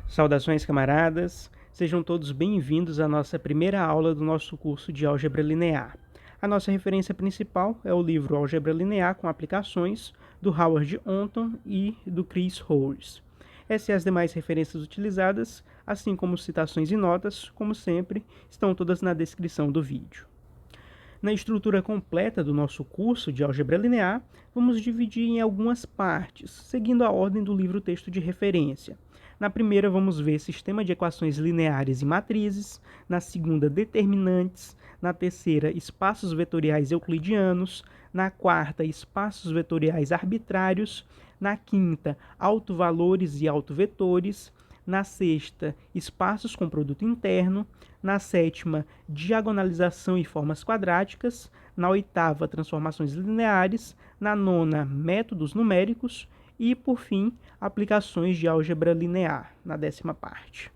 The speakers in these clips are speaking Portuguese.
Saudações, camaradas! Sejam todos bem-vindos à nossa primeira aula do nosso curso de Álgebra Linear. A nossa referência principal é o livro Álgebra Linear com Aplicações, do Howard Onton e do Chris Horst. Essas e as demais referências utilizadas, assim como citações e notas, como sempre, estão todas na descrição do vídeo. Na estrutura completa do nosso curso de Álgebra Linear, vamos dividir em algumas partes, seguindo a ordem do livro-texto de referência. Na primeira, vamos ver sistema de equações lineares e matrizes. Na segunda, determinantes. Na terceira, espaços vetoriais euclidianos. Na quarta, espaços vetoriais arbitrários. Na quinta, autovalores e autovetores. Na sexta, espaços com produto interno. Na sétima, diagonalização e formas quadráticas. Na oitava, transformações lineares. Na nona, métodos numéricos. E, por fim, aplicações de álgebra linear, na 10ª parte.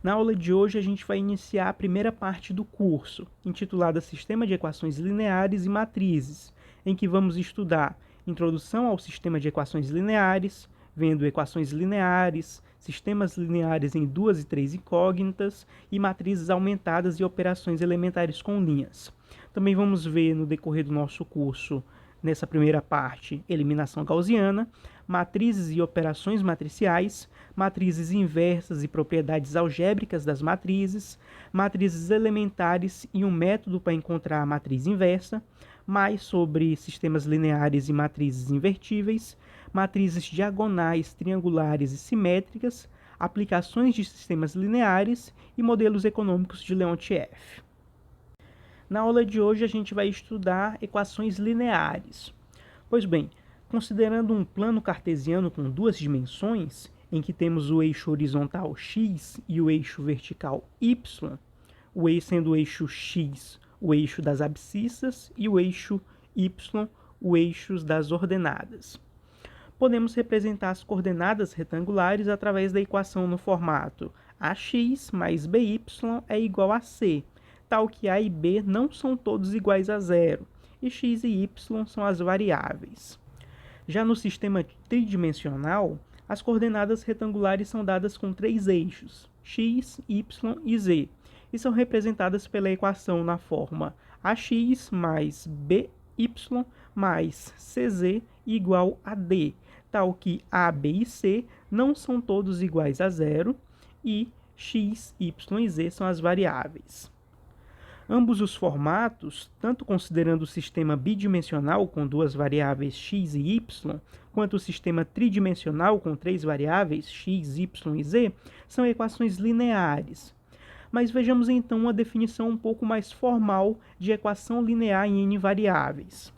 Na aula de hoje, a gente vai iniciar a primeira parte do curso, intitulada Sistema de Equações Lineares e Matrizes, em que vamos estudar Introdução ao Sistema de Equações Lineares, vendo equações lineares, sistemas lineares em duas e três incógnitas e matrizes aumentadas e operações elementares com linhas. Também vamos ver no decorrer do nosso curso, nessa primeira parte, eliminação gaussiana, matrizes e operações matriciais, matrizes inversas e propriedades algébricas das matrizes, matrizes elementares e um método para encontrar a matriz inversa, mais sobre sistemas lineares e matrizes invertíveis, matrizes diagonais, triangulares e simétricas, aplicações de sistemas lineares e modelos econômicos de Leontief. Na aula de hoje a gente vai estudar equações lineares. Pois bem, considerando um plano cartesiano com duas dimensões, em que temos o eixo horizontal x e o eixo vertical y, sendo o eixo x o eixo das abscissas e o eixo y o eixo das ordenadas. Podemos representar as coordenadas retangulares através da equação no formato ax mais by é igual a c, tal que a e b não são todos iguais a zero, e x e y são as variáveis. Já no sistema tridimensional, as coordenadas retangulares são dadas com três eixos, x, y e z, e são representadas pela equação na forma ax mais by mais cz igual a d, tal que a, b e c não são todos iguais a zero, e x, y e z são as variáveis. Ambos os formatos, tanto considerando o sistema bidimensional com duas variáveis x e y, quanto o sistema tridimensional com três variáveis x, y e z, são equações lineares. Mas vejamos então uma definição um pouco mais formal de equação linear em n variáveis.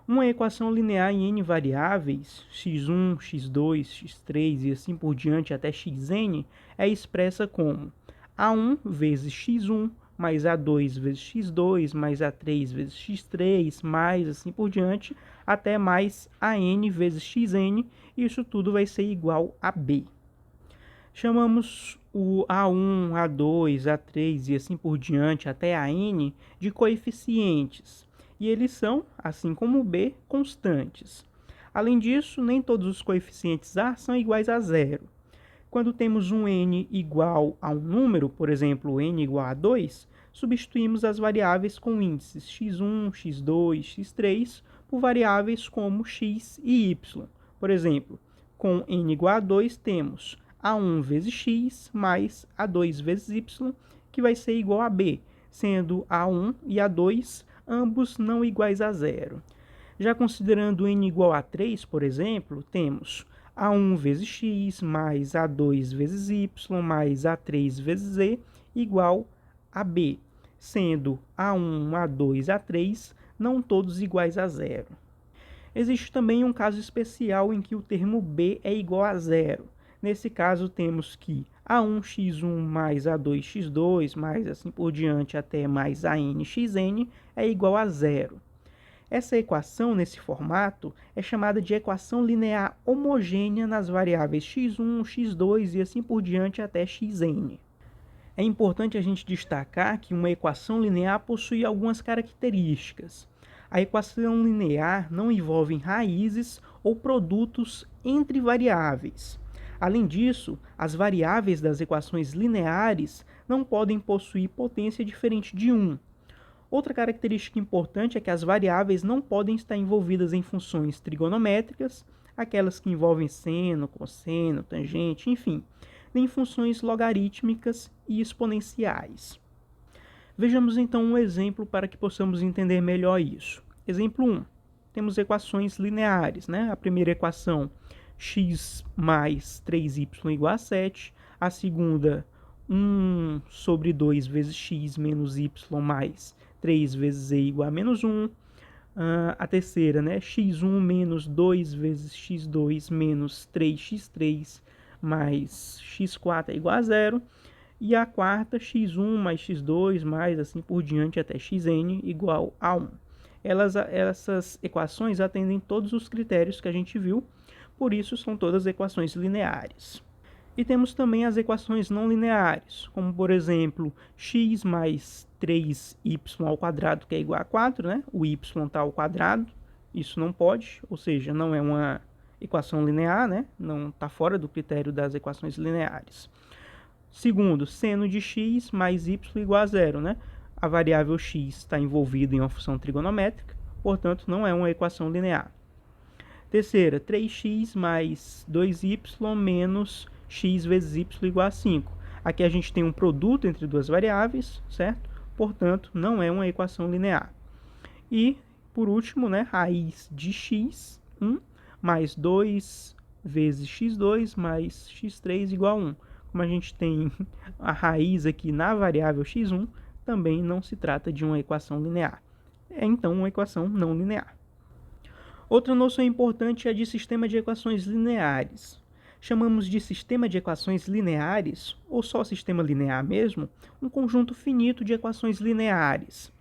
Uma equação linear em n variáveis, x1, x2, x3 e assim por diante até xn, é expressa como a1 vezes x1 mais a2 vezes x2 mais a3 vezes x3, mais assim por diante, até mais an vezes xn, e isso tudo vai ser igual a b. Chamamos o A1, A2, A3 e assim por diante até AN de coeficientes, e eles são, assim como o B, constantes. Além disso, nem todos os coeficientes A são iguais a zero. Quando temos um n igual a um número, por exemplo, n igual a 2, substituímos as variáveis com índices x1, x2, x3 por variáveis como x e y. Por exemplo, com n igual a 2 temos a1 vezes x mais a2 vezes y, que vai ser igual a b, sendo a1 e a2 ambos não iguais a zero. Já considerando n igual a 3, por exemplo, temos a1 vezes x mais a2 vezes y mais a3 vezes z igual a b, sendo a1, a2, a3 não todos iguais a zero. Existe também um caso especial em que o termo b é igual a zero. Nesse caso, temos que a1x1 mais a2x2 mais assim por diante até mais anxn é igual a zero. Essa equação, nesse formato, é chamada de equação linear homogênea nas variáveis x1, x2 e assim por diante até xn. É importante a gente destacar que uma equação linear possui algumas características. A equação linear não envolve raízes ou produtos entre variáveis. Além disso, as variáveis das equações lineares não podem possuir potência diferente de 1. Outra característica importante é que as variáveis não podem estar envolvidas em funções trigonométricas, aquelas que envolvem seno, cosseno, tangente, enfim, nem funções logarítmicas e exponenciais. Vejamos então um exemplo para que possamos entender melhor isso. Exemplo 1. Temos equações lineares, né? A primeira equação, x mais 3y igual a 7. A segunda, 1 sobre 2 vezes x menos y mais 3 vezes e igual a menos 1. A terceira, né? x1 menos 2 vezes x2 menos 3x3 mais x4 é igual a 0. E a quarta, x1 mais x2 mais assim por diante até xn igual a 1. Essas equações atendem todos os critérios que a gente viu, por isso são todas equações lineares. E temos também as equações não lineares, como por exemplo, x mais 3y ao quadrado, que é igual a 4, né? O y está ao quadrado, isso não pode, ou seja, não é uma equação linear, né? Não está fora do critério das equações lineares. Segundo, seno de x mais y igual a 0, né? A variável x está envolvida em uma função trigonométrica, portanto, não é uma equação linear. Terceira, 3x mais 2y menos x vezes y igual a 5. Aqui a gente tem um produto entre duas variáveis, certo? Portanto, não é uma equação linear. E, por último, né, raiz de x, 1, mais 2 vezes x2 mais x3 igual a 1. Como a gente tem a raiz aqui na variável x1, também não se trata de uma equação linear. É, então, uma equação não linear. Outra noção importante é a de sistema de equações lineares. Chamamos de sistema de equações lineares, ou só sistema linear mesmo, um conjunto finito de equações lineares.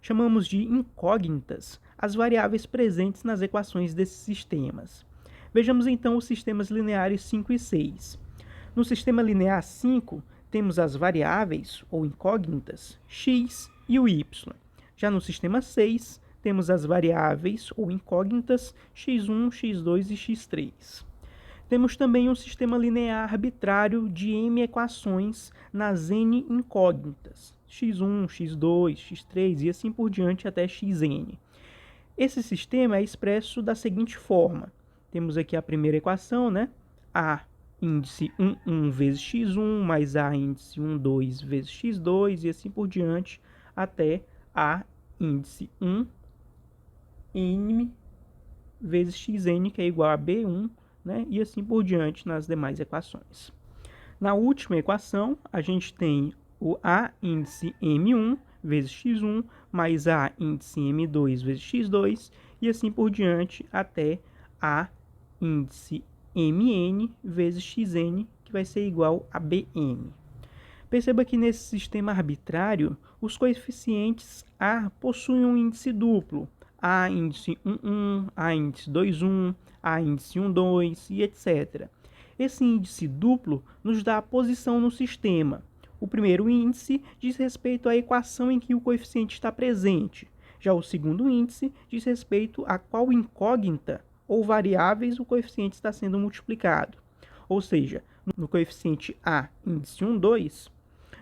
Chamamos de incógnitas as variáveis presentes nas equações desses sistemas. Vejamos então os sistemas lineares 5 e 6. No sistema linear 5, temos as variáveis, ou incógnitas, x e o y. Já no sistema 6, temos as variáveis, ou incógnitas, x1, x2 e x3. Temos também um sistema linear arbitrário de m equações nas n incógnitas, x1, x2, x3 e assim por diante até xn. Esse sistema é expresso da seguinte forma. Temos aqui a primeira equação, né? A índice 1, 1 vezes x1 mais A índice 1, 2 vezes x2 e assim por diante até A índice 1 n vezes xn, que é igual a B1, né? E assim por diante nas demais equações. Na última equação, a gente tem o A índice M1 vezes x1 mais A índice M2 vezes x2 e assim por diante até A índice Mn vezes xn, que vai ser igual a Bn. Perceba que nesse sistema arbitrário, os coeficientes A possuem um índice duplo, A índice 1, 1, A índice 2, 1, A índice 1, 2 e etc. Esse índice duplo nos dá a posição no sistema. O primeiro índice diz respeito à equação em que o coeficiente está presente. Já o segundo índice diz respeito a qual incógnita ou variáveis o coeficiente está sendo multiplicado. Ou seja, no coeficiente A, índice 1, 2,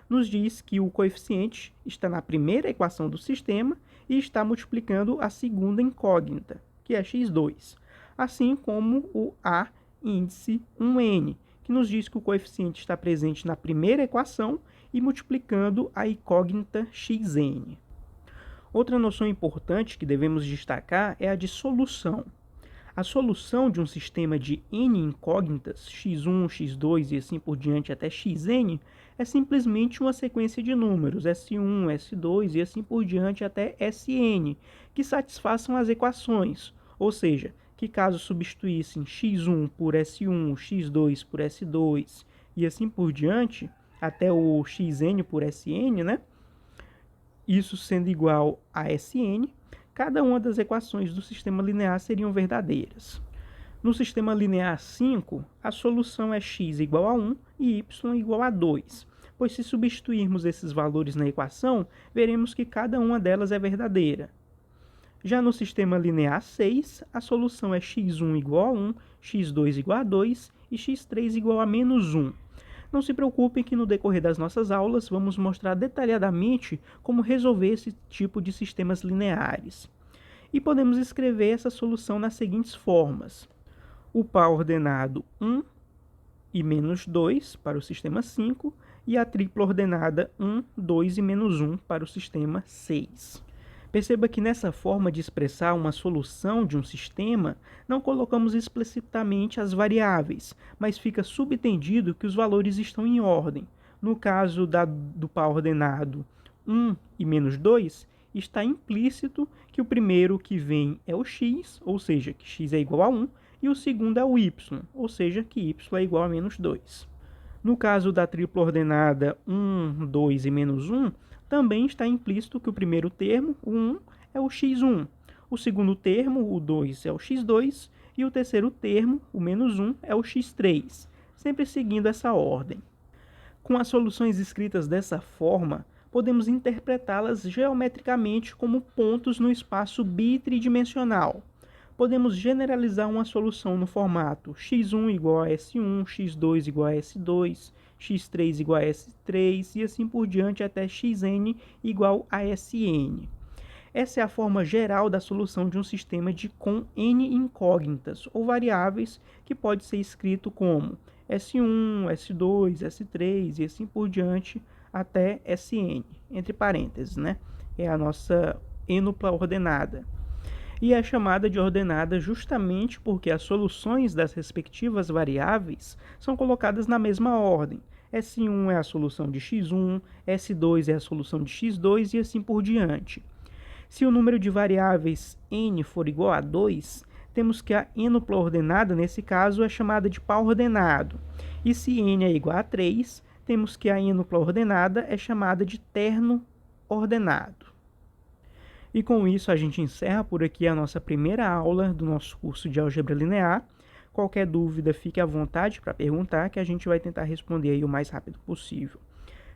nos diz que o coeficiente está na primeira equação do sistema e está multiplicando a segunda incógnita, que é x2. Assim como o A, índice 1n, que nos diz que o coeficiente está presente na primeira equação e multiplicando a incógnita xn. Outra noção importante que devemos destacar é a de solução. A solução de um sistema de n incógnitas, x1, x2 e assim por diante até xn, é simplesmente uma sequência de números, S1, S2 e assim por diante até Sn, que satisfaçam as equações, ou seja, que caso substituíssem x1 por S1, x2 por S2 e assim por diante, até o xn por Sn, né? Isso sendo igual a Sn, cada uma das equações do sistema linear seriam verdadeiras. No sistema linear 5, a solução é x igual a 1 e y igual a 2, pois se substituirmos esses valores na equação, veremos que cada uma delas é verdadeira. Já no sistema linear 6, a solução é x1 igual a 1, x2 igual a 2 e x3 igual a menos 1. Não se preocupem que no decorrer das nossas aulas vamos mostrar detalhadamente como resolver esse tipo de sistemas lineares. E podemos escrever essa solução nas seguintes formas. O par ordenado 1 e menos 2 para o sistema 5 e a tripla ordenada 1, 2 e menos 1 para o sistema 6. Perceba que nessa forma de expressar uma solução de um sistema, não colocamos explicitamente as variáveis, mas fica subentendido que os valores estão em ordem. No caso do par ordenado 1 e menos 2, está implícito que o primeiro que vem é o x, ou seja, que x é igual a 1, e o segundo é o y, ou seja, que y é igual a menos 2. No caso da tripla ordenada 1, 2 e menos 1, também está implícito que o primeiro termo, o 1, é o x1, o segundo termo, o 2, é o x2, e o terceiro termo, o menos 1, é o x3, sempre seguindo essa ordem. Com as soluções escritas dessa forma, podemos interpretá-las geometricamente como pontos no espaço bitridimensional. Podemos generalizar uma solução no formato x1 igual a S1, x2 igual a S2, x3 igual a S3 e assim por diante até xn igual a Sn. Essa é a forma geral da solução de um sistema com n incógnitas ou variáveis que pode ser escrito como S1, S2, S3 e assim por diante até Sn, entre parênteses, né? É a nossa ênupla ordenada. E é chamada de ordenada justamente porque as soluções das respectivas variáveis são colocadas na mesma ordem. S1 é a solução de x1, S2 é a solução de x2 e assim por diante. Se o número de variáveis n for igual a 2, temos que a ênupla ordenada, nesse caso, é chamada de par ordenado. E se n é igual a 3, temos que a ênupla ordenada é chamada de terno ordenado. E com isso a gente encerra por aqui a nossa primeira aula do nosso curso de Álgebra Linear. Qualquer dúvida, fique à vontade para perguntar, que a gente vai tentar responder aí o mais rápido possível.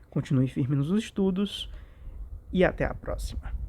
Continue firme nos estudos e até a próxima.